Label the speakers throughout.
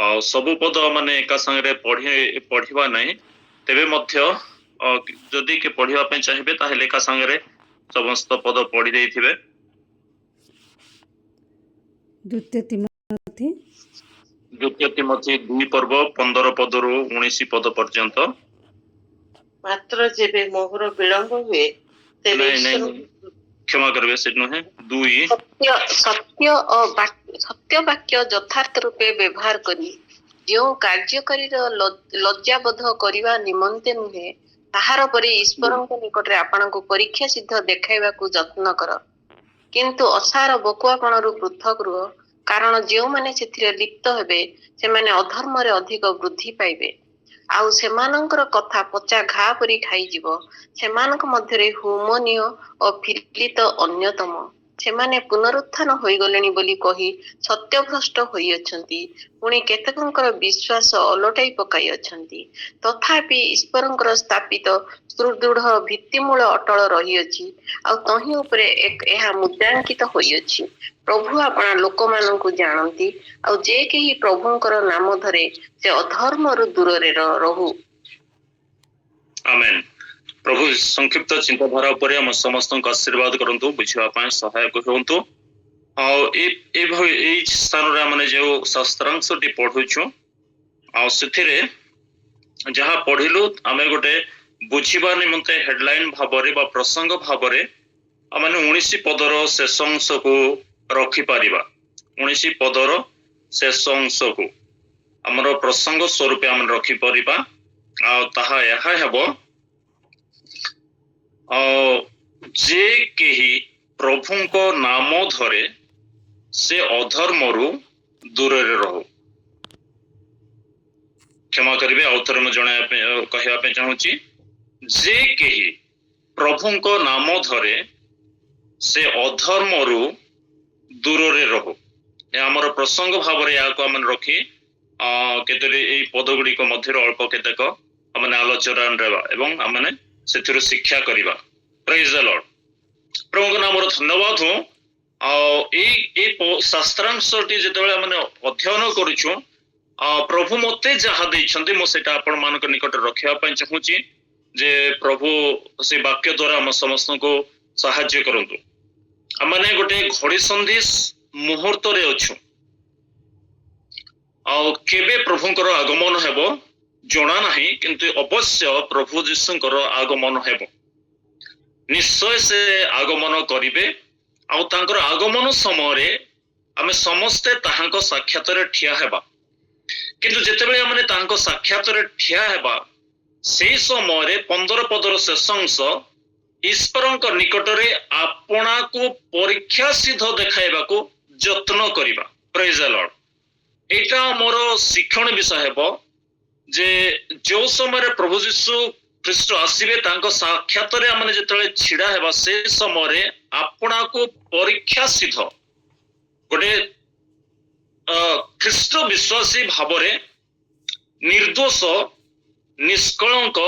Speaker 1: ସବୁ ପଦ ମାନେ ଏକା ସାଙ୍ଗରେ ପଢିବା ନାହିଁ ତେବେ ମଧ୍ୟ ଯଦି କି ପଢିବା ପାଇଁ ଚାହିଁବେ ତାହେଲେ ଏକା ସାଙ୍ଗରେ ସମସ୍ତ ପଦ ପଢି ଦେଇଥିବେ। ଦ୍ୱିତୀୟ ତିମୋଥୀ 2 ପର୍ବ 15 ପଦରୁ 19 ପଦ ପର୍ଯ୍ୟନ୍ତ।
Speaker 2: ମାତ୍ର ଯେବେ ମୋହର ବିଳମ୍ବ ହୁଏ ତେବେ
Speaker 1: କ୍ଷମା କରିବେ ସେ ନୁହେଁ 2
Speaker 2: ସତ୍ୟ ବାକ୍ୟ ଯଥାର୍ଥ ରୂପେ ବ୍ୟବହାର କରି ଯେଉଁ କାର୍ଯ୍ୟକାରୀର ଲଜ୍ଜାବୋଧ କରିବା ନିମନ୍ତେ ନୁହେଁ ତାହାର ପରି ଈଶ୍ୱରଙ୍କ ନିକଟରେ ଆପଣଙ୍କୁ ପରୀକ୍ଷା ସିଦ୍ଧ ଦେଖାଇବାକୁ ଯତ୍ନ କର। କିନ୍ତୁ ଅସାର ବକୁଆପଣରୁ ପୃଥକ ରୁହ, କାରଣ ଯେଉଁମାନେ ସେଥିରେ ଲିପ୍ତ ହେବେ ସେମାନେ ଅଧର୍ମରେ ଅଧିକ ବୃଦ୍ଧି ପାଇବେ। ଆଉ ସେମାନଙ୍କର କଥା ପଚା ଘା ପରି ଖାଇଯିବ। ସେମାନଙ୍କ ମଧ୍ୟରେ ହୁମନୀୟ ଓ ଫିଲିତ ଅନ୍ୟତମ। ସେମାନେ ପୁନରୁତ୍ଥାନ ହୋଇଗଲେଣି ବୋଲି କହି ସତ୍ୟଭ୍ରଷ୍ଟ ହୋଇଅଛନ୍ତି। ପୁଣି କେତେକଙ୍କର ବିଶ୍ୱାସ ଓଲଟାଇ ପକାଇଅଛନ୍ତି। ତଥାପି ଈଶ୍ୱରଙ୍କର ସ୍ଥାପିତ ସୁଦୃଢ଼ ଭିତ୍ତିମୂଳ ଅଟଳ ରହିଅଛି, ଆଉ ତହିଁ ଉପରେ ଏହା ମୁଦ୍ରାଙ୍କିତ ହୋଇଅଛି। ପ୍ରଭୁ ଆପଣା ଲୋକମାନଙ୍କୁ ଜାଣନ୍ତି, ଆଉ ଯେ କେହି ପ୍ରଭୁଙ୍କର ନାମ ଧରେ ସେ ଅଧର୍ମରୁ ଦୂରରେ ରହୁ।
Speaker 1: ଆମେନ୍। ପ୍ରଭୁ ସଂକ୍ଷିପ୍ତ ଚିନ୍ତାଧାରା ଉପରେ ଆମ ସମସ୍ତଙ୍କୁ ଆଶୀର୍ବାଦ କରନ୍ତୁ, ବୁଝିବା ପାଇଁ ସହାୟକ ହୁଅନ୍ତୁ। ଆଉ ଏଇ ସ୍ଥାନରେ ଆମେ ଯେଉଁ ଶାସ୍ତ୍ରାଂଶଟି ପଢୁଛୁ ଆଉ ସେଥିରେ ଯାହା ପଢିଲୁ ଆମେ ଗୋଟେ ବୁଝିବା ନିମନ୍ତେ ହେଡଲାଇନ ଭାବରେ ବା ପ୍ରସଙ୍ଗ ଭାବରେ ଆମେ 19 ପଦର ଶେଷ ଅଂଶକୁ ରଖିପାରିବା। 19 ପଦର ଶେଷ ଅଂଶକୁ ଆମର ପ୍ରସଙ୍ଗ ସ୍ୱରୂପ ଆମେ ରଖିପାରିବା। ଆଉ ତାହା ଏହା ହେବ, ଯେ କେହି ପ୍ରଭୁଙ୍କ ନାମ ଧରେ ସେ ଅଧର୍ମରୁ ଦୂରରେ ରହୁ। କ୍ଷମା କରିବେ, ଆଉ ଥରେ ମୁଁ କହିବା ପାଇଁ ଚାହୁଁଛି, ଯେ କେହି ପ୍ରଭୁଙ୍କ ନାମ ଧରେ ସେ ଅଧର୍ମରୁ ଦୂରରେ ରହୁ। ଆମର ପ୍ରସଙ୍ଗ ଭାବରେ ଏହାକୁ ଆମେ ରଖି କେତୋଟି ଏଇ ପଦ ଗୁଡିକ ମଧ୍ୟରେ ଅଳ୍ପ କେତେକ ଆମେ ଆଲୋଚନା ଦେବା ଏବଂ ଆମେ ସେଥିରୁ ଶିକ୍ଷା କରିବା। ପ୍ରେଜ୍ ଦ ଲର୍ଡ। ପ୍ରଭୁଙ୍କ ନାମର ଧନ୍ୟବାଦ ହଉ। ଆଉ ଏଇ ଶାସ୍ତ୍ରାଂଶଟି ଯେତେବେଳେ ଆମେ ଅଧ୍ୟୟନ କରୁଛୁ, ପ୍ରଭୁ ମତେ ଯାହା ଦେଇଛନ୍ତି ମୁଁ ସେଇଟା ଆପଣ ମାନଙ୍କ ନିକଟରେ ରଖିବା ପାଇଁ ଚାହୁଁଛି, ଯେ ପ୍ରଭୁ ସେ ବାକ୍ୟ ଦ୍ୱାରା ଆମ ସମସ୍ତଙ୍କୁ ସାହାଯ୍ୟ କରନ୍ତୁ। ଆମେ ଗୋଟେ ଘଡ଼ି ସନ୍ଧି ମୁହୂର୍ତ୍ତରେ ଅଛୁ। ଆଉ କେବେ ପ୍ରଭୁଙ୍କର ଆଗମନ ହେବ ଜଣା ନାହିଁ, କିନ୍ତୁ ଅବଶ୍ୟ ପ୍ରଭୁ ଯୀଶୁଙ୍କର ଆଗମନ ହେବ। ନିଶ୍ଚୟ ସେ ଆଗମନ କରିବେ, ଆଉ ତାଙ୍କର ଆଗମନ ସମୟରେ ଆମେ ସମସ୍ତେ ତାହାଙ୍କ ସାକ୍ଷାତରେ ଠିଆ ହେବା। କିନ୍ତୁ ଯେତେବେଳେ ଆମେ ତାଙ୍କ ସାକ୍ଷାତରେ ଠିଆ ହେବା, ସେଇ ସମୟରେ 15 ପଦର ଶେଷ ଅଂଶ ଈଶ୍ୱରଙ୍କ ନିକଟରେ ଆପଣାକୁ ପରୀକ୍ଷା ସିଦ୍ଧ ଦେଖାଇବାକୁ ଯତ୍ନ କରିବା। ପ୍ରେଜ୍ ଦ ଲର୍ଡ। ଏଇଟା ଆମର ଶିକ୍ଷଣ ବିଷୟ ହେବ ଯେ ଯୋଉ ସମୟରେ ପ୍ରଭୁ ଯୀଶୁ ଖ୍ରୀଷ୍ଟ ଆସିବେ ତାଙ୍କ ସାକ୍ଷାତରେ ଆମେ ଯେତେବେଳେ ଛିଡା ହେବା, ସେ ସମୟରେ ଆପଣାକୁ ପରୀକ୍ଷା ସିଦ୍ଧ ଗୋଟେ ଖ୍ରୀଷ୍ଟ ବିଶ୍ୱାସୀ ଭାବରେ ନିର୍ଦୋଷ ନିଷ୍କଳଙ୍କ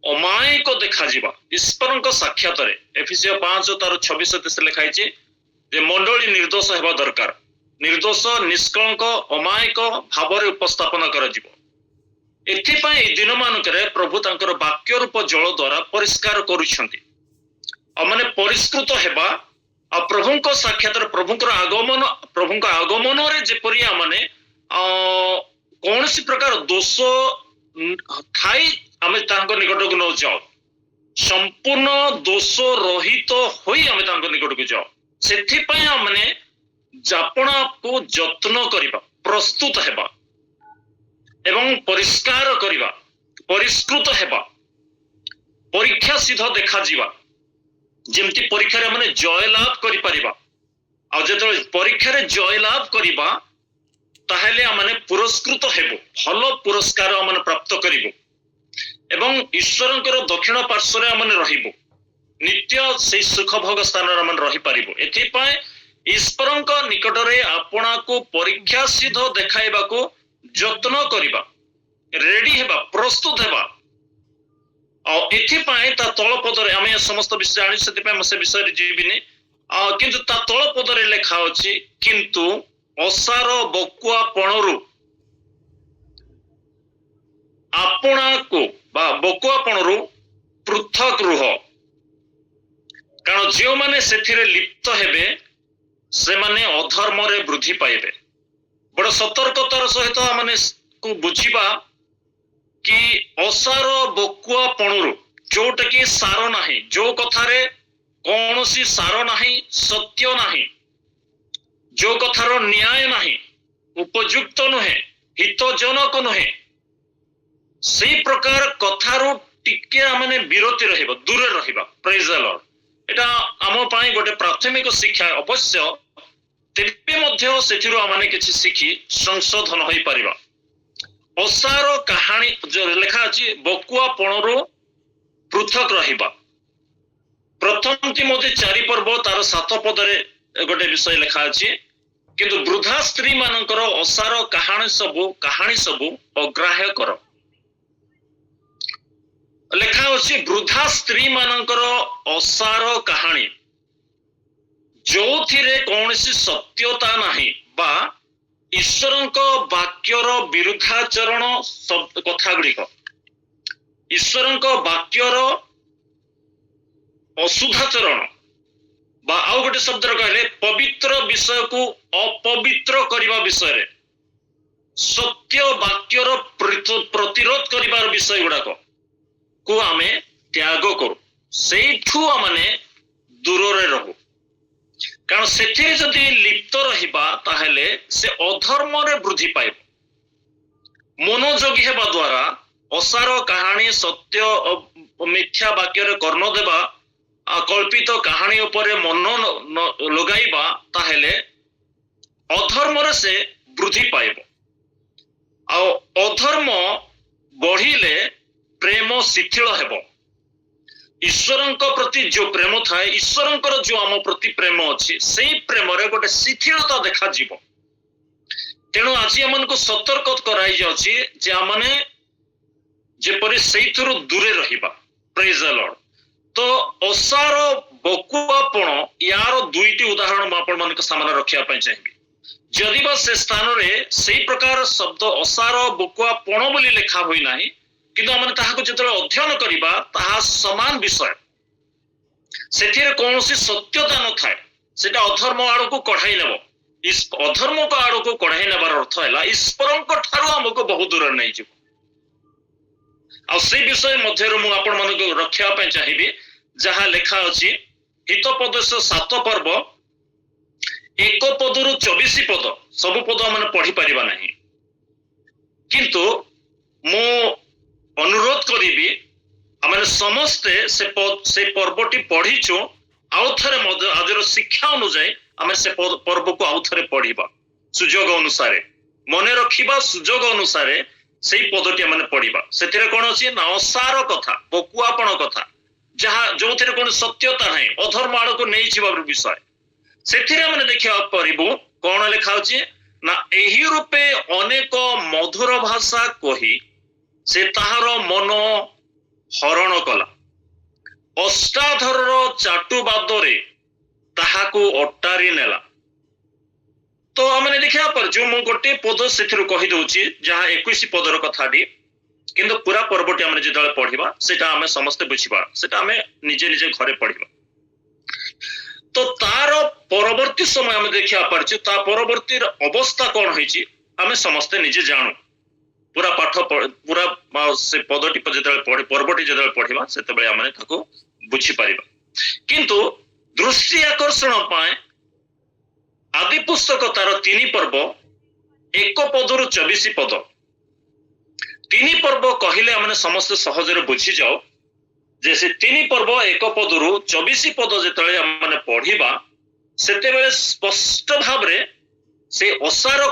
Speaker 1: ଅମାୟିକ ଦେଖାଯିବା ଈଶ୍ୱରଙ୍କ ସାକ୍ଷାତରେ। ଏଫେସିୟ 5 ତାର 26 ଲେଖା ହେଇଛି ଯେ ମଣ୍ଡଳୀ ନିର୍ଦୋଷ ହେବା ଦରକାର। ନିର୍ଦୋଷ ନିଷ୍କଳଙ୍କ ଅମାୟିକ ଭାବରେ ଉପସ୍ଥାପନ କରାଯିବ। ଏଥିପାଇଁ ଏଇ ଦିନ ମାନଙ୍କରେ ପ୍ରଭୁ ତାଙ୍କର ବାକ୍ୟ ରୂପ ଜଳ ଦ୍ୱାରା ପରିଷ୍କାର କରୁଛନ୍ତି। ଆଉ ମାନେ ପରିଷ୍କୃତ ହେବା, ଆଉ ପ୍ରଭୁଙ୍କ ସାକ୍ଷାତରେ ପ୍ରଭୁଙ୍କ ଆଗମନରେ ଯେପରି ଆମେ କୌଣସି ପ୍ରକାର ଦୋଷ ଥାଇ ଆମେ ତାଙ୍କ ନିକଟକୁ ନ ଯାଉ, ସମ୍ପୂର୍ଣ୍ଣ ଦୋଷ ରହିତ ହୋଇ ଆମେ ତାଙ୍କ ନିକଟକୁ ଯାଉ। ସେଥିପାଇଁ ଆମେ ଆପଣଙ୍କୁ ଯତ୍ନ କରିବା, ପ୍ରସ୍ତୁତ ହେବା ଏବଂ ପରିଷ୍କାର କରିବା, ପରିଷ୍କୃତ ହେବା, ପରୀକ୍ଷା ସିଦ୍ଧ ଦେଖାଯିବା, ଯେମିତି ପରୀକ୍ଷାରେ ଆମେ ଜୟ ଲାଭ କରିପାରିବା। ଆଉ ଯେତେବେଳେ ପରୀକ୍ଷାରେ ଜୟ ଲାଭ କରିବା ତାହେଲେ ଆମେ ପୁରସ୍କୃତ ହେବୁ, ଭଲ ପୁରସ୍କାର ଆମେ ପ୍ରାପ୍ତ କରିବୁ ଏବଂ ଈଶ୍ୱରଙ୍କର ଦକ୍ଷିଣ ପାର୍ଶ୍ୱରେ ଆମେ ରହିବୁ, ନିତ୍ୟ ସେଇ ସୁଖ ଭୋଗ ସ୍ଥାନରେ ଆମେ ରହିପାରିବୁ। ଏଥିପାଇଁ ଈଶ୍ୱରଙ୍କ ନିକଟରେ ଆପଣାକୁ ପରୀକ୍ଷା ସିଦ୍ଧ ଦେଖାଇବାକୁ ଯତ୍ନ କରିବା, ରେଡି ହେବା, ପ୍ରସ୍ତୁତ ହେବା। ଆଉ ଏଥିପାଇଁ ତା ତଳ ପଦରେ ଆମେ ସମସ୍ତ ବିଷୟ ଜାଣି, ସେଥିପାଇଁ ମୁଁ ସେ ବିଷୟରେ ଯିବିନି, କିନ୍ତୁ ତା ତଳ ପଦରେ ଲେଖା ଅଛି, କିନ୍ତୁ ଅସାର ବକୁଆପଣରୁ आपणाको बा बकुआपणरू पृथक रुह, कारण जो माने सेथिरे लिप्त हेबे से माने अधर्म रे वृद्धि पाइबे। बड़ सतर्कतार सहित माने को बुझिबा कि असार बकुआपणरू जोटा कि सार नाही, जो कथारे कौनसी सार नाही, सत्य नाही, जो कथार न्याय नाही, उपयुक्त नुहे, हितजनक नुहे, से प्रकार कथारू टिके माने विरति रहिबा, दूरे रहिबा। Praise the Lord. एटा आम पाई गोटे प्राथमिक शिक्षा अवश्य, तेबे मध्य सेथिरु आमाने किछि शिखी संशोधन होई परिबा। असार कहानी जो लेखा अछि बकुआपणरू पृथक रहिबा। प्रथम तिमोथी 4 पर्व तार 7 पदरे गोटे विषय लेखा अछि, किंतु वृद्धा स्त्री मानकर असार कहानी सबु अग्राह्य कर। लेखा अछि वृद्धा स्त्री मानकर असार कहानी जोथिरे कौनसी सत्यता नाही बा ईश्वरंक वाक्यर विरुद्धाचरण कथा गुड़िक, ईश्वरंक वाक्यर अशुद्धाचरण बा आउ गोटे शब्द कहले पवित्र विषय को अपवित्र करने विषय, सत्य वाक्यर प्रतिरोध कर विषय गुड़ाक को आमे त्याग करू, सेठू आमे दूर रहू। कारण सेठे जदि लिप्त रहिबा ताहेले से अधर्म रे वृद्धि पाइब। मनोयोगी हेबा द्वारा असार कहानी सत्य मिथ्या वाक्य रे कर्ण देबा, कल्पित कहानी उपरे मन लगाइबा ताहेले अधर्म रे से वृद्धि पाइब। आ अधर्म बढ़िले प्रेम शिथिल हेब। ईश्वरंक प्रति जो प्रेम थाए, ईश्वरंकर जो आम प्रति प्रेम अच्छी से प्रेम रे गोटे शिथिलता देखा जीव। तेणु आज आम को सतर्क कराई जाउछि जे आमने जेपरि सेइथुरु दूरे रहिबा। Praise the Lord. तो असार बकुआपण यार दुईटी उदाहरण मु आपण मानक सामने रखिया पय चाहिबी। जदि बा से स्थान रे सेई प्रकार शब्द असार बकुआपण बोली लेखा होई नाही, किंतु आम ताहाको जेतले अध्ययन करिबा ताहा समान विषय, सेथिरे कौनसी सत्यता न थाए, सेटा अधर्म आड़ को कढ़ाई नेब। इस अधर्म को आड़ को कढ़ाई नेबार अर्थ है ईश्वरंक ठारू हमको बहुत दूर नहीं जीव। आ से विषय मध्य मु आपण मानक रखिया पय चाहिबी जहा लेखा अछि हितोपदेश 7 पर्व 1 पदरु 24 पद, सब पद माने पढ़ी परिबा नाही, किंतु मु अनुरोध करी आम समस्ते से पर्वटी पढ़ीचु, आउ थे आज शिक्षा अनुजाई आम से पर्व को आउ थे पढ़ा सुजोग अनुसार मन रखा सुजोग अनुसार से पदटी आम पढ़ा। से कौन अच्छी ना असार कथा बकुआपण कथा जहाँ जो थे कौन सत्यता ना अधर्म आड़ को नहीं जीवा विषय से देखा पारू कौन लिखा ना एही रूपे अनेक मधुर भाषा कही से ताहार मन हरण कला, अष्टाधर चाटुबादरे ताहाको अटारी नेला। तो आम देखा पर जो मु गोटे पद से कही दूची जहाँ 21 पदर कथाटी, किंतु पूरा पर्वटी आम जो पढ़ा सेटा आम समस्ते बुझा, सेटा आम निजे निजे घरे पढ़ा। तो तार परवर्ती समय आम देखा पार्छ, ता परवर्ती अवस्था कौन होइछि आम समस्ते निजे जानू। पूरा पाठ पूरा से पदटी जो पर्वटी जो पढ़ा से आम बुझी पार। किंतु दृष्टि आकर्षण पाए आदि पुस्तक तार 3 पर्व 1 पदरु 24 पद, 3 पर्व कहले आम समस्त सहजरे बुझी जाओ जे से 3 पर्व 1 पदरु 24 पद जेतले आम पढ़िबा सेतेबेले स्पष्ट भाव रे से असार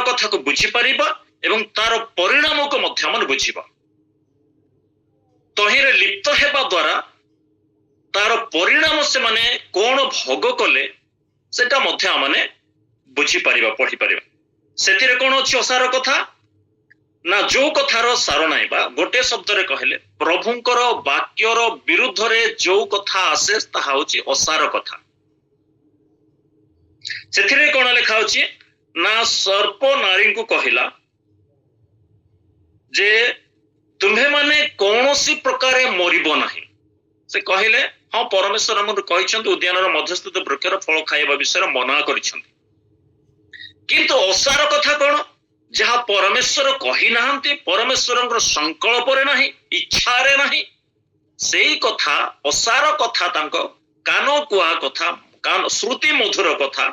Speaker 1: कथा को बुझी पारिबा एवं तार परिणाम को मध्य मन बुझिबा। तहिरे लिप्त हेबा द्वारा तार परिणाम से माने कौन भोग कले सेटा मध्य माने बुझी पारिबा पढ़ी पारिबा। सेतिरे कौन अछि असार कथा ना जो कथार सार नाइ बा गोटे शब्द रे कहले प्रभुंकर वाक्यर विरुद्ध रे जो कथा आसे ताहा होछि असार कथा। सेतिरे कौन लिखा होछि ना सर्प नारी को कहिला जे तुम्हें माने कौनसी प्रकार मरिब नाही से कहले हाँ परमेश्वर हमर कहिसंत उद्यानर मध्यस्थित वृक्षर फल खाଇବା विषय मना करिसंत किंतु असार कथा कोन जहा परमेश्वर कहि नाहंती परमेश्वरंकर संकल्परे नाही इच्छारे नाही सेई कथा असार कथा तांको कानो कुआ कथा कान श्रुति मधुर कथा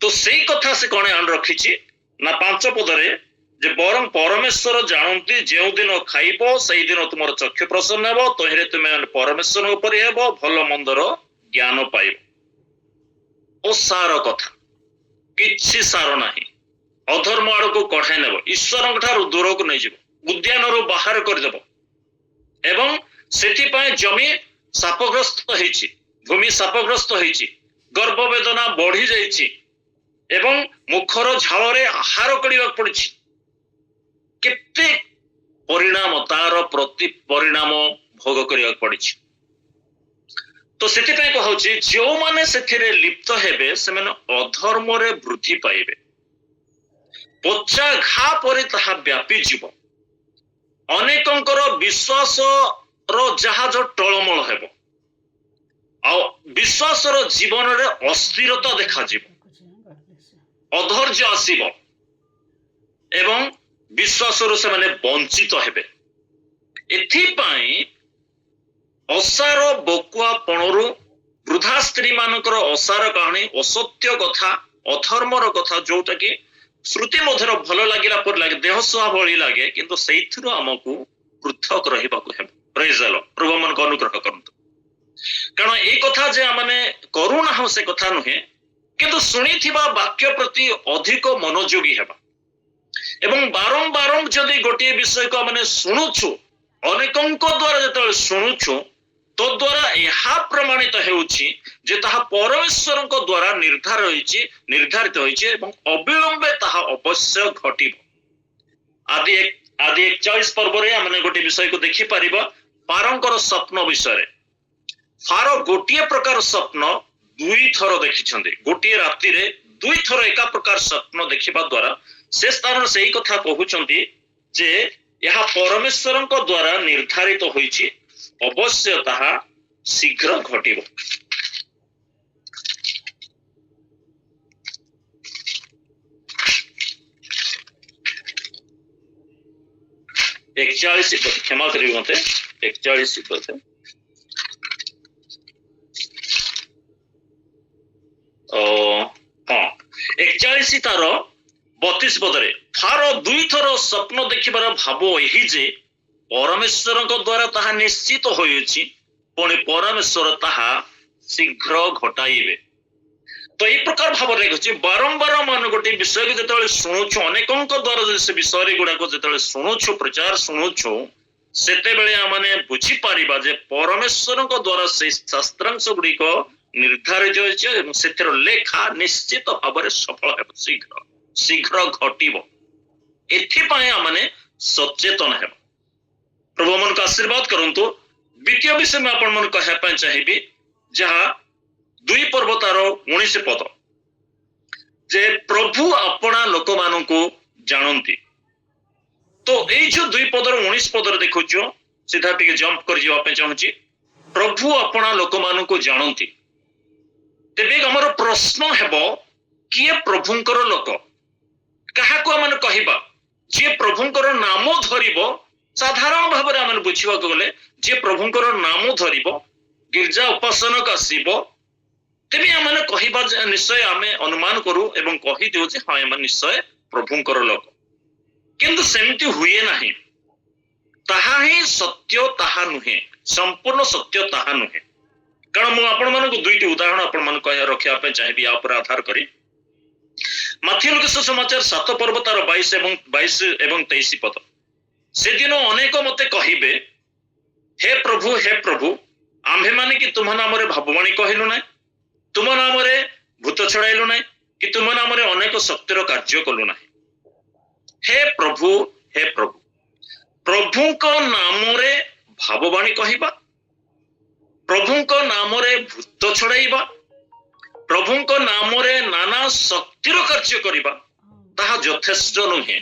Speaker 1: तो सेई कथा से कोने आन रखिछि ना 5 पदरे जे बरं परमेश्वर जानती जेउ दिन खाइबो सेई दिन तुमर चक्षु प्रसन्न हेबो तोहरे तुमे परमेश्वर ऊपर हेबो भलो मंदर ज्ञान पाइबो ओ सार कथा किछि सार नाही अधर्म आड़ को कढ़ाई नेब ईश्वर ठारू दूर को नहीं जीव उद्यान रू बाहर कर देबो एवं सेति जमी शापग्रस्त होईछि भूमि शापग्रस्त होईछि गर्भ वेदना बढ़ी जाइछि एवं मुखर झाଳରେ आहार करिवा पड़िछि केते परिणाम तार प्रति परिणाम भोग करिवा पड़िछि तो सेति पय कहउछि जो माने सेथिरे लिप्त हेबे से माने अधर्म रे वृद्धि पाइबे पोचा घा परे ताहा व्यापी जीव अनेकंकर विश्वास रो जहाज टळमळ हेबो आ विश्वास रो जीवन रे अस्थिरता देखा जीव अधैर्य आसीबो एवं विश्वास रो से माने वंचित हेबे एथि पई असार बकुआ पणरु वृद्धा स्त्री मानकर असार कहानी असत्य कथा अधर्मर कथा जोटा कि श्रुति मधुर भल लागिला पर लागे देह सुहा भली लागे किंतु सेइथिरो हमकु पृथक रहिबाकु हेबो प्रेज द लॉर्ड प्रभु मन को अनुग्रह करंतु कारण ए कथा जे माने करूना हो से कथा नुहे किंतु सुनिथिबा वाक्य प्रति अधिक मनोयोगी हेबा एवं बारंबार जदि गोटे विषय को माने सुनुछु अनेकंक द्वारा जतले सुनुछु तो द्वारा यहा प्रमाणित हेउछि जे ताहा परमेश्वरक द्वारा निर्धारित होइछि एवं अविलंबे ताहा अवश्य घटिबो आदि 41 पर्व रे हमने गोटे विषय को देखि परिबा पारंकर स्वप्न विषय रे फारो गोटिए प्रकार स्वप्न दुई थर देखिछन्ते गोटिए राति रे दुई थर एका प्रकार स्वप्न देखिबा द्वारा से स्थान से ही कथा कहउछन्ती जे यहा परमेश्वरक द्वारा निर्धारित होइछि अवश्य ताहा शीघ्र घटिबो 41 क्षमा करिबो मते 41 बोलते हाँ 41 तार 32 पदरे थार दुई थर स्वप्न देखिबार भाव एही जे परमेश्वर द्वारा ताहा निश्चित होइछि पुणी परमेश्वर ताहा शीघ्र घटाइबे तो ये प्रकार भाव रे बारंबार मान गोटे विषय को जतले सुनुछु अनेकंक द्वारा से विषय गुड़ा को जतले सुनुछु प्रचार सुनुछु सेते बेले आमाने बुझी पारिबा जे परमेश्वर द्वारा से शास्त्रांश गुड़ी को निर्धारित होइछि एवं सेतिर लेखा निश्चित भाव रे सफल हेबो शीघ्र शीघ्र घटिबो एथि पय आमाने सचेतन हेबो प्रभु मन का आशीर्वाद करंतु द्वितीय विषय में आपण मन कहया पय चाहिबी जहा 2 पर्वतार 19 पद जे प्रभु अपना लोक मानन को जानती तो ए जो 2 पदर 19 पदर देखुचो सीधा टिके जंप कर जीवा पे चाहूची प्रभु अपना लोक मानन को जानती तेबे हमर प्रश्न हेबो किए प्रभुंकर लोक कहा को मन कहिबा जे प्रभुंकर नाम धरिबो साधारण भाव रे हमन बुझिबा को गले जे प्रभुंकर नाम धरिबो गिरजा उपासना का शिव तेबे हमने कहिबा निश्चय आमे अनुमान करू एवं कहि दिउ जे हां एमन निश्चय प्रभुंकर लोक किंतु सेमति हुए नाही ताहा ही सत्य ताहा नुहे संपूर्ण सत्य ताहा नुहे कारण मु आपण मानको दुईटी उदाहरण आपण मन कह रखिया पे चाहिबी आ पर आधार करी माथि लोक समाचार 7 पर्व तार 22 एवं 23 पद से दिन अनेक मते कहिबे हे प्रभु आम्भे माने कि तुम नाम रे भाववाणी कहिलु नै तुम नाम रे भूत छड़ाइलु नै कि तुम नाम रे अनेक शक्तिर कार्य कलु नै हे प्रभु प्रभु को नाम रे भाववाणी कहिबा प्रभु को नाम रे भूत छड़ाइबा प्रभु को नाम रे नाना शक्तिर कार्य करिबा ताहा यथेष्ट नुहे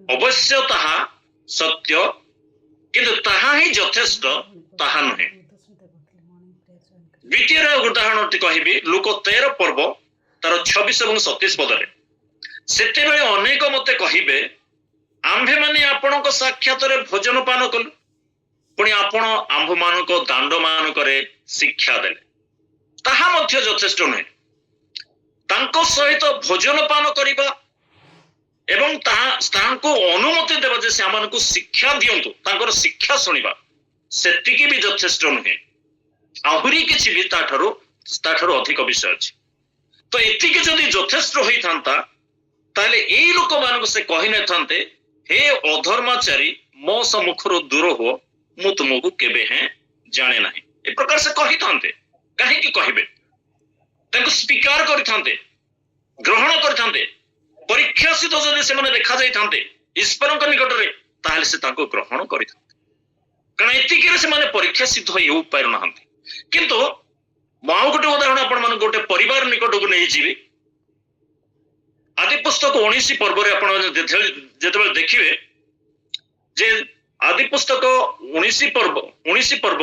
Speaker 1: ଅବଶ୍ୟ ତାହା ସତ୍ୟ, କିନ୍ତୁ ତାହା ହିଁ ଯଥେଷ୍ଟ ତାହା ନୁହେଁ। ଦ୍ୱିତୀୟ ଉଦାହରଣଟି କହିବି ଲୁକ 13 ପର୍ବ ତାର 26 ଏବଂ 27 ପଦରେ। ସେତେବେଳେ ଅନେକ ମତେ କହିବେ, ଆମ୍ଭେମାନେ ଆପଣଙ୍କ ସାକ୍ଷାତରେ ଭୋଜନ ପାନ କଲୁ, ପୁଣି ଆପଣ ଆମ୍ଭମାନଙ୍କ ଦାଣ୍ଡ ମାନଙ୍କରେ ଶିକ୍ଷା ଦେଲେ। ତାହା ମଧ୍ୟ ଯଥେଷ୍ଟ ନୁହେଁ। ତାଙ୍କ ସହିତ ଭୋଜନ ପାନ କରିବା ଏବଂ ତାଙ୍କୁ ଅନୁମତି ଦେବା ଯେ ସେମାନଙ୍କୁ ଶିକ୍ଷା ଦିଅନ୍ତୁ, ତାଙ୍କର ଶିକ୍ଷା ଶୁଣିବା, ସେତିକି ବି ଯଥେଷ୍ଟ ନୁହେଁ। ଆହୁରି କିଛି ବି ତାଠାରୁ ଅଧିକ ବିଷୟ ଅଛି। ତ ଏତିକି ଯଦି ଯଥେଷ୍ଟ ହୋଇଥାନ୍ତା ତାହେଲେ ଏଇ ଲୋକମାନଙ୍କୁ ସେ କହିନଥାନ୍ତେ, ହେ ଅଧର୍ମାଚାରୀ ମୋ ସମ୍ମୁଖରୁ ଦୂର ହୁଅ, ମୁଁ ତୁମକୁ କେବେ ହେଁ ଜାଣେ ନାହିଁ। ଏ ପ୍ରକାର ସେ କହିଥାନ୍ତେ। କାହିଁକି କହିବେ? ତାଙ୍କୁ ସ୍ୱୀକାର କରିଥାନ୍ତେ, ଗ୍ରହଣ କରିଥାନ୍ତେ। ପରୀକ୍ଷା ସହିତ ଯଦି ସେମାନେ ଦେଖାଯାଇଥାନ୍ତେ ଈଶ୍ୱରଙ୍କ ନିକଟରେ, ତାହେଲେ ସେ ତାଙ୍କୁ ଗ୍ରହଣ କରିଥାନ୍ତେ। କାରଣ ଏତିକିରେ ସେମାନେ ପରୀକ୍ଷା ସିଦ୍ଧ ହୋଇପାରୁନାହାନ୍ତି। କିନ୍ତୁ ମୁଁ ଆଉ ଗୋଟେ ଉଦାହରଣ ଆପଣମାନଙ୍କୁ ଗୋଟେ ପରିବାର ନିକଟକୁ ନେଇଯିବି। ଆଦି ପୁସ୍ତକ 19 ପର୍ବରେ ଆପଣ ଯେତେବେଳେ ଦେଖିବେ ଯେ ଆଦି ପୁସ୍ତକ 19 ପର୍ବ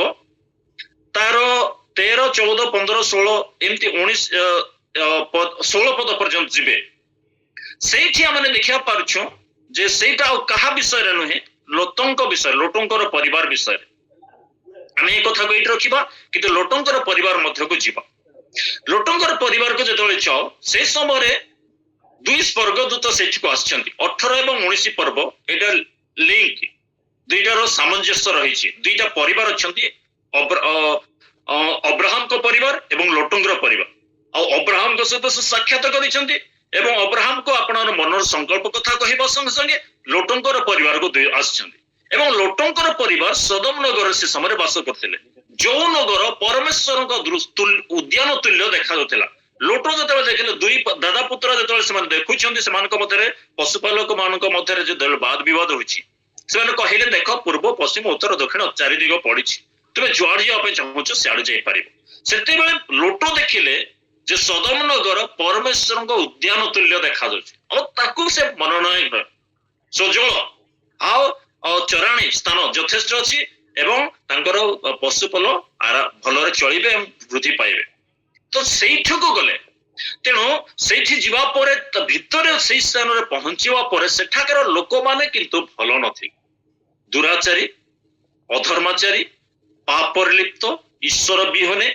Speaker 1: ତାର 13, 14, 15, 16 ଏମିତି 16 ପଦ ପର୍ଯ୍ୟନ୍ତ ଯିବେ। ସେଇଠି ଆମେ ଦେଖିବା ପାରୁଛୁ ଯେ ସେଇଟା ଆଉ କାହା ବିଷୟରେ ନୁହେଁ, ଲୋଟଙ୍କ ବିଷୟରେ, ଲୋଟଙ୍କର ପରିବାର ବିଷୟରେ। ଆମେ ଏ କଥାକୁ ଏଇଠି ରଖିବା, କିନ୍ତୁ ଲୋଟଙ୍କର ପରିବାର ମଧ୍ୟକୁ ଯିବା। ଲୋଟଙ୍କର ପରିବାରକୁ ଯେତେବେଳେ ଯାଅ, ସେ ସମୟରେ 2 ସ୍ୱର୍ଗଦୂତ ସେଠିକୁ ଆସିଛନ୍ତି। 18 ଏବଂ 19 ପର୍ବ ଏଇଟା ଲିଙ୍କ, ଦୁଇଟାର ସାମଞ୍ଜସ୍ୟ ରହିଛି। ଦୁଇଟା ପରିବାର ଅଛନ୍ତି, ଅବ୍ରାହମଙ୍କ ପରିବାର ଏବଂ ଲୋଟଙ୍କର ପରିବାର। ଆଉ ଅବ୍ରାହମଙ୍କ ସହିତ ସେ ସାକ୍ଷାତ କରିଛନ୍ତି ଏବଂ ଅବ୍ରାହମକୁ ଆପଣଙ୍କର ମନର ସଂକଳ୍ପ କଥା କହିବା ସଙ୍ଗେ ସଙ୍ଗେ ଲୋଟଙ୍କର ପରିବାରକୁ ଆସିଛନ୍ତି। ଏବଂ ଲୋଟଙ୍କର ପରିବାର ସୋଦମ ନଗରରେ ସେ ସମୟରେ ବାସ କରୁଥିଲେ, ଯୋଉ ନଗର ପରମେଶ୍ୱରଙ୍କ ଉଦ୍ୟାନ ତୁଲ୍ୟ ଦେଖାଯାଉଥିଲା। ଲୋଟ ଯେତେବେଳେ ଦେଖିଲେ, ଦୁଇ ଦାଦା ପୁତ୍ର ଯେତେବେଳେ ସେମାନେ ଦେଖୁଛନ୍ତି ସେମାନଙ୍କ ମଧ୍ୟରେ, ପଶୁପାଳକ ମାନଙ୍କ ମଧ୍ୟରେ ଯୋଉ ବାଦ ବିବାଦ ହୋଇଛି, ସେମାନେ କହିଲେ, ଦେଖ ପୂର୍ବ ପଶ୍ଚିମ ଉତ୍ତର ଦକ୍ଷିଣ 4 ଦିଗ ପଡିଛି, ତୁମେ ଯୁଆଡେ ଯିବା ପାଇଁ ଚାହୁଁଛ ସିଆଡେ ଯାଇପାରିବ। ସେତେବେଳେ ଲୋଟ ଦେଖିଲେ ଯେ ସୋଦମ ନଗର ପରମେଶ୍ୱରଙ୍କ ଉଦ୍ୟାନ ତୁଲ୍ୟ ଦେଖାଯାଉଛି, ଆଉ ତାକୁ ସେ ମନୋନୟନ ସଜଳ ଆଉ ଚରାଣୀ ସ୍ଥାନ ଯଥେଷ୍ଟ ଅଛି ଏବଂ ତାଙ୍କର ପଶୁପଲ ଭଲରେ ଚଳିବେ ଏବଂ ବୃଦ୍ଧି ପାଇବେ। ତ ସେଇଠିକୁ ଗଲେ, ତେଣୁ ସେଇଠି ଯିବା ପରେ ଭିତରେ ସେଇ ସ୍ଥାନରେ ପହଞ୍ଚିବା ପରେ ସେଠାକାର ଲୋକମାନେ କିନ୍ତୁ ଭଲ ନଥିଲେ। ଦୁରାଚାରୀ, ଅଧର୍ମାଚାରୀ, ପାପରେ ଲିପ୍ତ, ଈଶ୍ୱର ବିହନେ,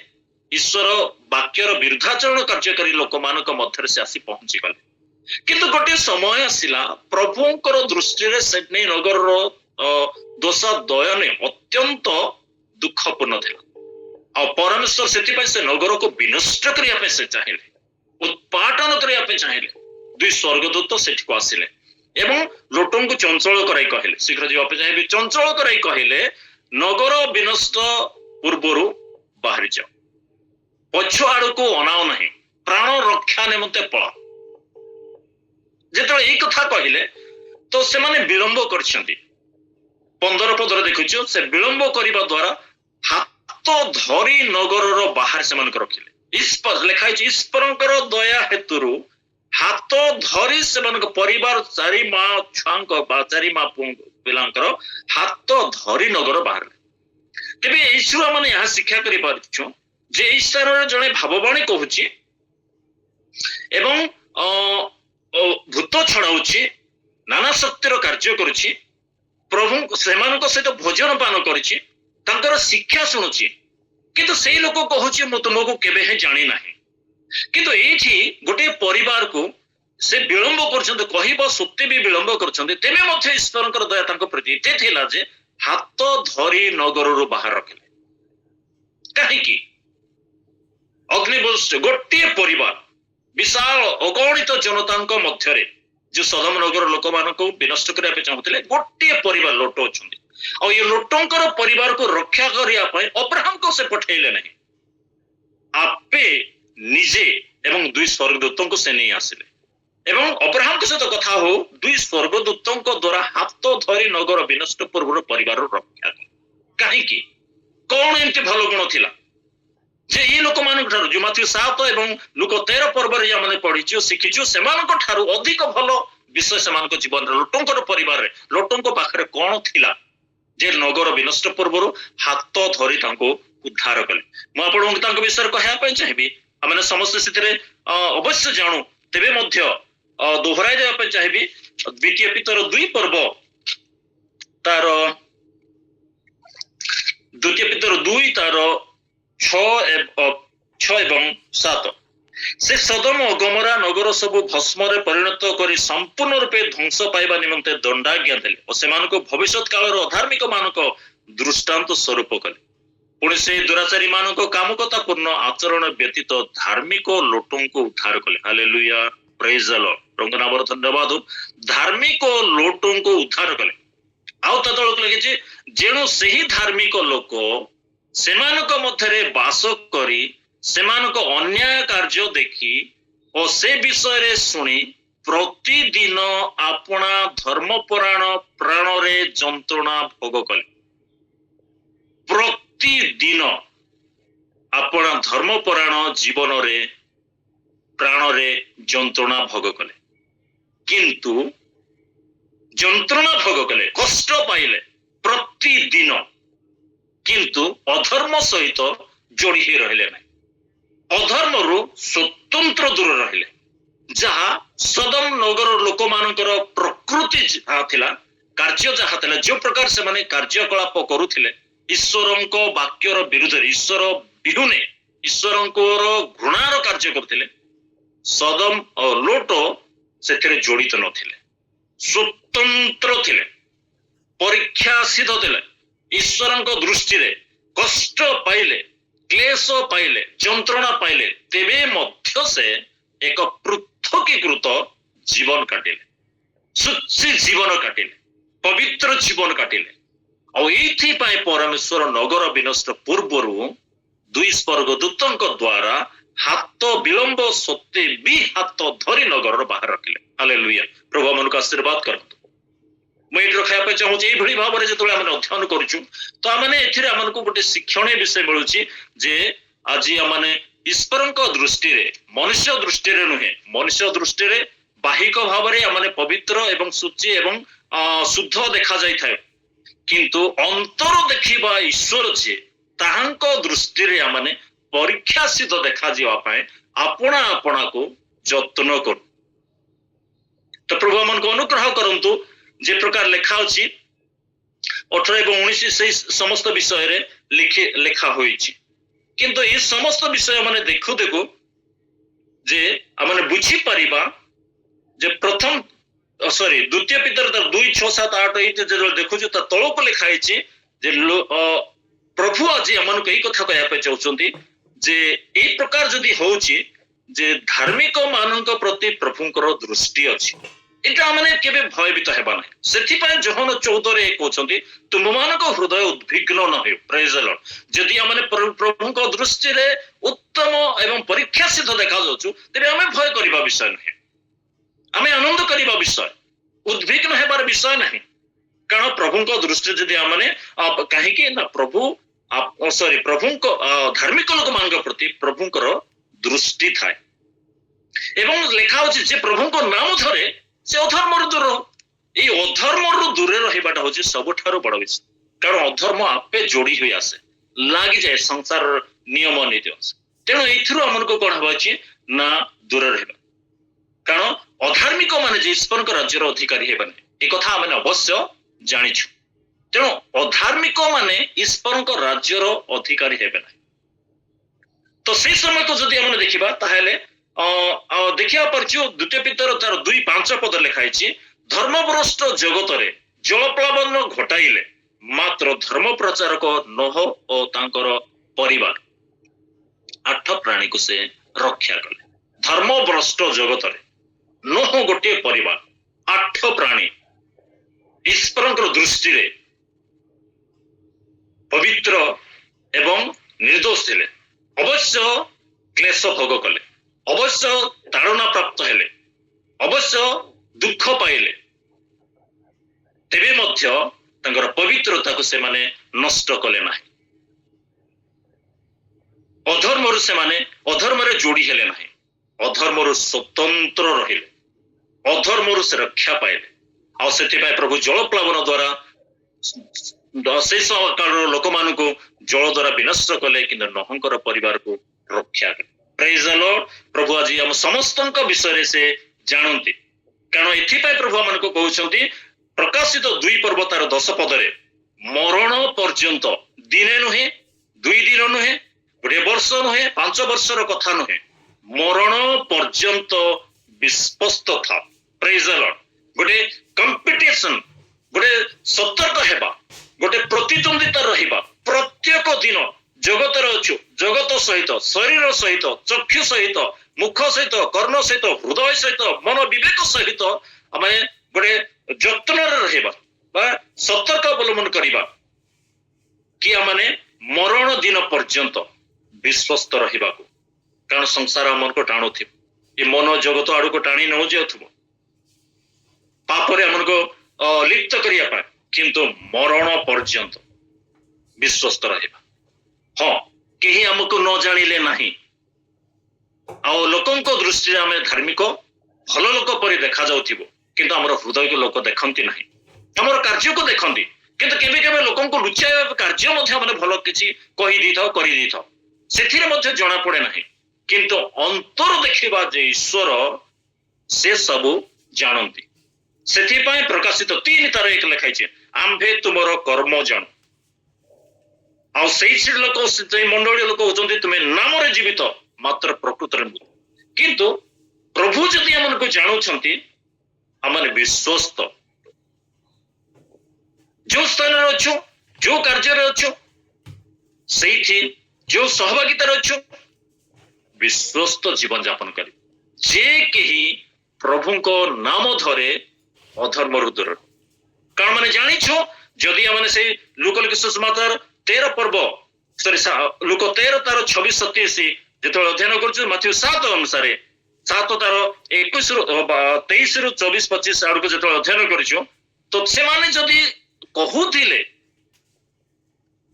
Speaker 1: ଈଶ୍ୱର ବାକ୍ୟର ବିରୁଦ୍ଧାଚରଣ କାର୍ଯ୍ୟକାରୀ ଲୋକମାନଙ୍କ ମଧ୍ୟରେ ସେ ଆସି ପହଞ୍ଚିଗଲେ। କିନ୍ତୁ ଗୋଟିଏ ସମୟ ଆସିଲା, ପ୍ରଭୁଙ୍କର ଦୃଷ୍ଟିରେ ସେଡ୍ନୀ ନଗରର ଦୋଷା ଦୟନୀୟ, ଅତ୍ୟନ୍ତ ଦୁଃଖପୂର୍ଣ୍ଣ ଥିଲା। ଆଉ ପରମେଶ୍ୱର ସେଥିପାଇଁ ସେ ନଗରକୁ ବିନଷ୍ଟ କରିବା ପାଇଁ ସେ ଚାହିଁଲେ, ଉତ୍ପାଟନ କରିବା ପାଇଁ ଚାହିଁଲେ। 2 ସ୍ୱର୍ଗଦୂତ ସେଠିକୁ ଆସିଲେ ଏବଂ ଲୋଟଙ୍କୁ ଚଞ୍ଚଳ କରାଇ କହିଲେ, ଶୀଘ୍ର ଯିବା ପାଇଁ ଚାହିଁବେ, ଚଞ୍ଚଳ କରାଇ କହିଲେ, ନଗର ବିନଷ୍ଟ ପୂର୍ବରୁ ବାହାରି ଯାଅ, ପଛ ଆଡକୁ ଅନାଅ ନାହିଁ, ପ୍ରାଣ ରକ୍ଷା ନିମନ୍ତେ ପଳାଅ। ଯେତେବେଳେ ଏଇ କଥା କହିଲେ ତ ସେମାନେ ବିଳମ୍ବ କରିଛନ୍ତି। 15 ପଦରେ ଦେଖୁଛୁ, ସେ ବିଳମ୍ବ କରିବା ଦ୍ୱାରା ହାତ ଧରି ନଗରର ବାହାରେ ସେମାନଙ୍କୁ ରଖିଲେ। ଲେଖା ହେଇଛି, ଈଶ୍ୱରଙ୍କର ଦୟା ହେତୁରୁ ହାତ ଧରି ସେମାନଙ୍କ ପରିବାର 4 ମା ଛୁଆଙ୍କ ବା 4 ମା ପିଲାଙ୍କର ହାତ ଧରି ନଗର ବାହାରିଲେ। ତେବେ ଏଇଥିରୁ ଆମେ ଏହା ଶିକ୍ଷା କରିପାରୁଛୁ ଯେ ଏଇ ସ୍ଥାନରେ ଜଣେ ଭାବବାଣୀ କହୁଛି ଏବଂ ଭୂତ ଛଡାଉଛି, ନାନା ଶକ୍ତିର କାର୍ଯ୍ୟ କରୁଛି, ପ୍ରଭୁ ସେମାନଙ୍କ ସହିତ ଭୋଜନ ପାନ କରିଛି, ତାଙ୍କର ଶିକ୍ଷା ଶୁଣୁଛି, କିନ୍ତୁ ସେଇ ଲୋକ କହୁଛି ମୁଁ ତୁମକୁ କେବେ ହେଁ ଜାଣି ନାହିଁ। କିନ୍ତୁ ଏଇଠି ଗୋଟିଏ ପରିବାରକୁ ସେ ବିଳମ୍ବ କରୁଛନ୍ତି, କହିବା ସତ୍ତ୍ୱେ ବି ବିଳମ୍ବ କରୁଛନ୍ତି। ତେବେ ମଧ୍ୟ ଈଶ୍ୱରଙ୍କର ଦୟା ତାଙ୍କ ପ୍ରତି ଏତେ ଥିଲା ଯେ ହାତ ଧରି ନଗରରୁ ବାହାର ରଖିଲେ। କାହିଁକି? ଅଗ୍ନିବୃଷ୍ଟି, ଗୋଟିଏ ପରିବାର ବିଶାଳ ଅଗଣିତ ଜନତାଙ୍କ ମଧ୍ୟରେ ଯୋଉ ସୋଦମ ନଗର ଲୋକମାନଙ୍କୁ ବିନଷ୍ଟ କରିବା ପାଇଁ ଚାହୁଁଥିଲେ, ଗୋଟିଏ ପରିବାର ଲୋଟ ଅଛନ୍ତି। ଆଉ ଏ ଲୋଟଙ୍କର ପରିବାରକୁ ରକ୍ଷା କରିବା ପାଇଁ ଅବ୍ରାହମକୁ ସେ ପଠେଇଲେ ନାହିଁ, ଆପେ ନିଜେ ଏବଂ 2 ସ୍ୱର୍ଗଦୂତଙ୍କୁ ସେ ନେଇ ଆସିଲେ ଏବଂ ଅବ୍ରାହମଙ୍କ ସହିତ କଥା ହଉ 2 ସ୍ୱର୍ଗଦୂତଙ୍କ ଦ୍ୱାରା ହାତ ଧରି ନଗର ବିନଷ୍ଟ ପୂର୍ବରୁ ପରିବାରର ରକ୍ଷା କଲେ। କାହିଁକି? କଣ ଏମିତି ଭଲ ଗୁଣ ଥିଲା ଯେ ଏଇ ଲୋକମାନଙ୍କ ଠାରୁ, ଯୋଉ ମାଥ୍ୟୁ 7 ଏବଂ ଲୁକ 13 ପର୍ବରେ ଆମେ ପଢିଛୁ ଶିଖିଛୁ, ସେମାନଙ୍କ ଠାରୁ ଅଧିକ ଭଲ विषय से जीवन लोटों परिवार लोटों पाखे कौन थिला जे नगर विनष्ट पूर्व हाथ धरी उद्धार कले मुझे विषय कहवाई चाहिए आम समस्त से अवश्य जानू तेरे दोहराई देवाई चाहिए द्वितीय पितर 2 पर्व तार द्वितीय पितर 2 तार 6 एवं 7 से सदम और गमरा नगर सबु भस्म परिणत कर संपूर्ण रूपे ध्वंस पाइबा निमंते दंडाज्ञा देले और सेमान को भविष्यत काल अधार्मिक मानक दृष्टांत स्वरूप कले पुणी से दुराचारी मानक कामुकता पूर्ण आचरण व्यतीत धार्मिक लोटों को उद्धार कले हालेलुया प्रेज द लॉर्ड प्रभु नाम धन्यवाद धार्मिक लोटों को उद्धार कले आउ तदक लगे जेणु से धार्मिक लोक सेमानक मध्यरे वास करी सेमानक अन्याय कार्य देखी और से विषय रे सुनी प्रतिदिन आपना धर्मपरायण प्राण रे जंत्रणा भोग कले प्रतिदिन आपना धर्मपरायण जीवन रे प्राण रे जंत्रणा भोग कले किंतु जंत्रणा भोग कले कष्ट पाइले प्रतिदिन किंतु अधर्म सहित जोड़ी ही रहिले नहीं अधर्म रु स्वतंत्र दूर रहिले जहा सदम नगर लोक मानकर प्रकृति जहा थिला कार्य जहा थिला जो प्रकार से माने कार्यकलाप करुथिले ईश्वरंको वाक्यर विरुद्ध ईश्वर बिहुने ईश्वरंकोर घृणार कार्य करथिले सदम और लोट सेथिरे जोड़ित नथिले स्वतंत्र थिले परीक्षा सिद्ध थिले ईश्वरंको दृष्टि रे कष्ट पाइले क्लेश पाइले जंत्रणा पाइले तेबे मध्य से एक पृथकीकृत जीवन काटिले सुची जीवन काटिले पवित्र जीवन काटिले और एथि पाए परमेश्वर नगर विनष्ट पूर्वरु 2 स्वर्गदूतंक द्वारा हाथ विलंब सत्ते भी हाथ धरी नगर बाहर रखिले हालेलुया प्रभु हमनको आशीर्वाद करतु मुझे रखा चाहिए भाव में जो अध्ययन करूँ तो आम गोटे शिक्षणीय विषय मिलूँ जे आज आम ईश्वर दृष्टि मनुष्य दृष्टि नुहे मनुष्य दृष्टि बाहिक भाव में आम पवित्र एवं सूची एवं शुद्ध देखा जाए किंतु अंतर देखा ईश्वर जी ताहांको दृष्टि रे आम परीक्षा सिद्ध देखा जावाई आपना आपना को जत्न कर तो प्रभु आम को अनुग्रह करंतु जे प्रकार लेखा अछि 18 एवं 19 से समस्त विषय रे लेखा होइछि किंतु ये समस्त विषय माने देखु देखु जे आमने बुझी परिबा जे प्रथम द्वितीय पितर 2 6 7 8 ये जे देखु जे तळो को लेखा आइछि जे प्रभु आज आमन कई कथा कहया पे चाहउछंती जे ए प्रकार जदी होउछि जे धार्मिक मानक प्रति प्रभुंकर दृष्टि अछि इटा माने केबे भयभीत हेबा नै सेथि पय जोहन 14 रे कहउछंती तुम मानक हृदय उद्विग्न न हो प्रेज द लॉर्ड जदि आमने प्रभुंकर दृष्टि रे उत्तम एवं परीक्षा सिद्ध देखा जाउछु तेबे आमे भय करिबा विषय नै आमे आनंद करिबा विषय उद्विग्न हेबार विषय नै कारण प्रभुंकर दृष्टि जदि आमने काहे कि ना प्रभु प्रभुंको धार्मिक लोक मानक प्रति प्रभुंकर दृष्टि थाए एवं लेखा होछि जे प्रभुंको नाम धरे से अधर्म दूर ये अधर्म दूर रहीबाटा होछि सबठारो बड़ विषय कारण अधर्म आपे जोड़ी हुई आसे लागी जाए संसार नियम नीति तेणु एथिरो हमनको कोन होछि ना दूर रहबा कारण अधार्मिक माने जे ईश्वर राज्यर अधिकारी हेबाने ए कथा हमने अवश्य जानिछु तेणु अधार्मिक माने ईश्वर राज्यर अधिकारी हेबाने तो से समय को जदि हमने देखिबा ताहेले देखिया परछु द्वितीय पितर तार 2:5 पद लिखाई धर्मभ्रष्ट जगत रे जलप्लावन घटाइले मात्र धर्म प्रचारक नोह और तांकर परिवार 8 प्राणी को से रक्षा कले धर्मभ्रष्ट जगत रे नोह गोटे परिवार 8 प्राणी ईश्वर दृष्टि रे पवित्र एवं निर्दोष थे अवश्य क्लेश भोग कले अवश्य ताड़ना प्राप्त हेले अवश्य दुख पाइले तेबे मध्य तांकर पवित्रता को से माने नष्ट कले ना अधर्म से माने अधर्म रे जोड़ी हेले ना अधर्म स्वतंत्र रहिले ଅଧର୍ମରୁ ସେ ରକ୍ଷା ପାଇଲେ। ଆଉ ସେଥିପାଇଁ ପ୍ରଭୁ ଜଳ ପ୍ଲାବନ ଦ୍ୱାରା ଶେଷ କାଳର ଲୋକମାନଙ୍କୁ ଜଳ ଦ୍ୱାରା ବିନଷ୍ଟ କଲେ, କିନ୍ତୁ ନହଙ୍କର ପରିବାରକୁ ରକ୍ଷା କଲେ। ପ୍ରେଜ୍ ଦ ଲର୍ଡ। ପ୍ରଭୁ ଆଜି ଆମ ସମସ୍ତଙ୍କ ବିଷୟରେ ସେ ଜାଣନ୍ତି, କାରଣ ଏଥିପାଇଁ ପ୍ରଭୁ ଆମମାନଙ୍କୁ କହୁଛନ୍ତି ପ୍ରକାଶିତ 2 ପର୍ବ ତାର 10 ପଦରେ, ମରଣ ପର୍ଯ୍ୟନ୍ତ, ଦିନେ ନୁହେଁ, 2 ଦିନ ନୁହେଁ, 1 ବର୍ଷ ନୁହେଁ, 5 ବର୍ଷର କଥା ନୁହେଁ, ମରଣ ପର୍ଯ୍ୟନ୍ତ ବିଶ୍ୱସ୍ତ ଥା। ପ୍ରେଜ୍ ଦ ଲର୍ଡ। ଗୋଟେ କମ୍ପିଟିସନ, ଗୋଟେ ସତର୍କ ହେବା, ଗୋଟେ ପ୍ରତିଦ୍ୱନ୍ଦିତା ରହିବା। ପ୍ରତ୍ୟେକ ଦିନ ଜଗତରେ ଅଛୁ, ଜଗତ ସହିତ, ଶରୀର ସହିତ, ଚକ୍ଷୁ ସହିତ, ମୁଖ ସହିତ, କର୍ଣ୍ଣ ସହିତ, ହୃଦୟ ସହିତ, ମନ ବିବେକ ସହିତ ଆମେ ଗୋଟେ ଯତ୍ନରେ ରହିବା ବା ସତର୍କ ଅବଲମ୍ବନ କରିବା କି ଆମେ ମରଣ ଦିନ ପର୍ଯ୍ୟନ୍ତ ବିଶ୍ୱସ୍ତ ରହିବାକୁ। କାରଣ ସଂସାର ଆମକୁ ଟାଣୁଥିବ, ଏ ମନ ଜଗତ ଆଡକୁ ଟାଣି ନ ଯାଉଥିବ ପାପରେ ଆମକୁ ଲିପ୍ତ କରିବା ପାଇଁ, କିନ୍ତୁ ମରଣ ପର୍ଯ୍ୟନ୍ତ ବିଶ୍ୱସ୍ତ ରହିବା। ହଁ, କେହି ଆମକୁ ନ ଜାଣିଲେ ନାହିଁ, ଆଉ ଲୋକଙ୍କ ଦୃଷ୍ଟିରେ ଆମେ ଧାର୍ମିକ ଭଲ ଲୋକ ପରି ଦେଖାଯାଉଥିବ, କିନ୍ତୁ ଆମର ହୃଦୟକୁ ଲୋକ ଦେଖନ୍ତି ନାହିଁ, ଆମର କାର୍ଯ୍ୟକୁ ଦେଖନ୍ତି। କିନ୍ତୁ କେବେ କେବେ ଲୋକଙ୍କୁ ଲୁଚାଇବା କାର୍ଯ୍ୟ ମଧ୍ୟ ଆମେ ଭଲ କିଛି କହିଦେଇଥାଉ, କରିଦେଇଥାଉ, ସେଥିରେ ମଧ୍ୟ ଜଣା ପଡେ ନାହିଁ। କିନ୍ତୁ ଅନ୍ତର ଦେଖିବା ଯେ ଈଶ୍ୱର ସେ ସବୁ ଜାଣନ୍ତି। ସେଥିପାଇଁ ପ୍ରକାଶିତ 3 ତାର 1 ଲେଖାଇছে, ଆମ୍ଭେ ତୁମର କର୍ମ ଜାଣୁ। ଆଉ ସେଇ ଲୋକ, ସେଇ ମଣ୍ଡଳୀ ଲୋକ ହଉଛନ୍ତି ତୁମେ ନାମରେ ଜୀବିତ, ମାତ୍ର ପ୍ରକୃତରେ ମୃତ। କିନ୍ତୁ ପ୍ରଭୁ ଯଦି ଆମକୁ ଜାଣୁଛନ୍ତି, ଆମେ ବିଶ୍ୱସ୍ତ। ଯୋଉ ସ୍ଥାନରେ ଅଛୁ, ଯୋଉ କାର୍ଯ୍ୟରେ ଅଛୁ, ସେଇଠି ଯୋଉ ସହଭାଗିତାରେ ଅଛୁ, ବିଶ୍ୱସ୍ତ ଜୀବନ ଯାପନ କରି ଯେ କେହି ପ୍ରଭୁଙ୍କ ନାମ ଧରେ ଅଧର୍ମରୁ ଦୂର। କାରଣ ମାନେ ଜାଣିଛୁ, ଯଦି ଆମେ ସେଇ ଲୁକଲିଖିତ ସୁସମାଚାର 13 ପର୍ବ, ଲୁକ 13 ତାର 26-27 ଯେତେବେଳେ ଅଧ୍ୟୟନ କରୁଛୁ, ମାଥ୍ୟୁ 7 ଅନୁସାରେ 7 ତାର 23-24-25 ଆଡକୁ ଯେତେବେଳେ ଅଧ୍ୟୟନ କରିଛୁ, ତ ସେମାନେ ଯଦି କହୁଥିଲେ,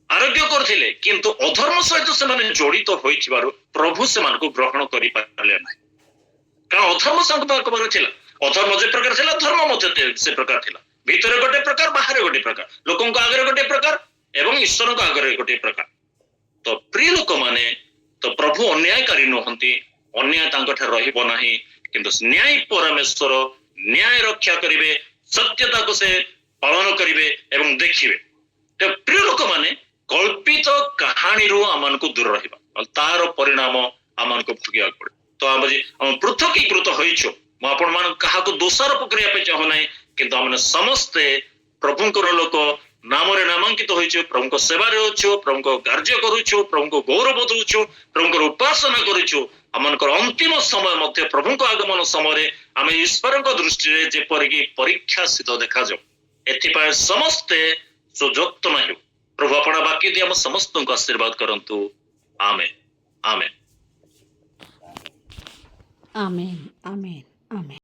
Speaker 1: ଆରୋଗ୍ୟ କରୁଥିଲେ, କିନ୍ତୁ ଅଧର୍ମ ସହିତ ସେମାନେ ଜଡିତ ହୋଇଥିବାରୁ ପ୍ରଭୁ ସେମାନଙ୍କୁ ଗ୍ରହଣ କରିପାରିଲେ ନାହିଁ। କାରଣ ଅଧର୍ମ ସେମାନଙ୍କ ପାଖରେ ଥିଲା। ଅଧର୍ମ ଯେ ପ୍ରକାର ଥିଲା, ଧର୍ମ ମଧ୍ୟ ସେ ପ୍ରକାର ଥିଲା। ଭିତରେ ଗୋଟେ ପ୍ରକାର, ବାହାରେ ଗୋଟେ ପ୍ରକାର, ଲୋକଙ୍କ ଆଗରେ ଗୋଟେ ପ୍ରକାର ଏବଂ ଈଶ୍ୱରଙ୍କ ଆଗରେ ଗୋଟେ ପ୍ରକାର। ତ ପ୍ରିୟ ଲୋକମାନେ, ତ ପ୍ରଭୁ ଅନ୍ୟାୟକାରୀ ନୁହନ୍ତି, ଅନ୍ୟାୟ ତାଙ୍କଠାରେ ରହିବ ନାହିଁ, କିନ୍ତୁ ନ୍ୟାୟ ପରମେଶ୍ୱର ନ୍ୟାୟ ରକ୍ଷା କରିବେ, ସତ୍ୟତାକୁ ସେ ପାଳନ କରିବେ ଏବଂ ଦେଖିବେ। ତ ପ୍ରିୟ ଲୋକମାନେ, କଳ୍ପିତ କାହାଣୀରୁ ଆମମାନଙ୍କୁ ଦୂର ରହିବା, ତାର ପରିଣାମ ଆମମାନଙ୍କୁ ଭୋଗିବାକୁ ପଡେ। ତ ଆମେ ପୃଥକୀକୃତ ହୋଇଛୁ, ମୁଁ ଆପଣମାନଙ୍କୁ କାହାକୁ ଦୋଷାରୋପ କରିବା ପାଇଁ ଚାହୁଁ ନାହିଁ, କିନ୍ତୁ ଆମେ ସମସ୍ତେ ପ୍ରଭୁଙ୍କର ଲୋକ, ନାମରେ ନାମାଙ୍କିତ ହୋଇଛୁ, ପ୍ରଭୁଙ୍କ ସେବାରେ ଅଛୁ, ପ୍ରଭୁଙ୍କ କାର୍ଯ୍ୟ କରୁଛୁ, ପ୍ରଭୁଙ୍କ ଗୌରବ ଦଉଛୁ, ପ୍ରଭୁଙ୍କର ଉପାସନା କରୁଛୁ। ଆମଙ୍କର ଅନ୍ତିମ ସମୟ ମଧ୍ୟ ପ୍ରଭୁଙ୍କ ଆଗମନ ସମୟରେ ଆମେ ଈଶ୍ୱରଙ୍କ ଦୃଷ୍ଟିରେ ଯେପରିକି ପରୀକ୍ଷାସିତ ଦେଖାଯାଉ, ଏଥିପାଇଁ ସମସ୍ତେ ସୁଯତ୍ନ ହେଉ। ପ୍ରଭୁ ଆପଣ ବାକ୍ୟ ଦେଇ ଆମ ସମସ୍ତଙ୍କୁ ଆଶୀର୍ବାଦ କରନ୍ତୁ। ଆମେନ୍, ଆମେନ୍,
Speaker 3: ଆମେନ୍, ଆମେନ୍, ଆମେନ୍।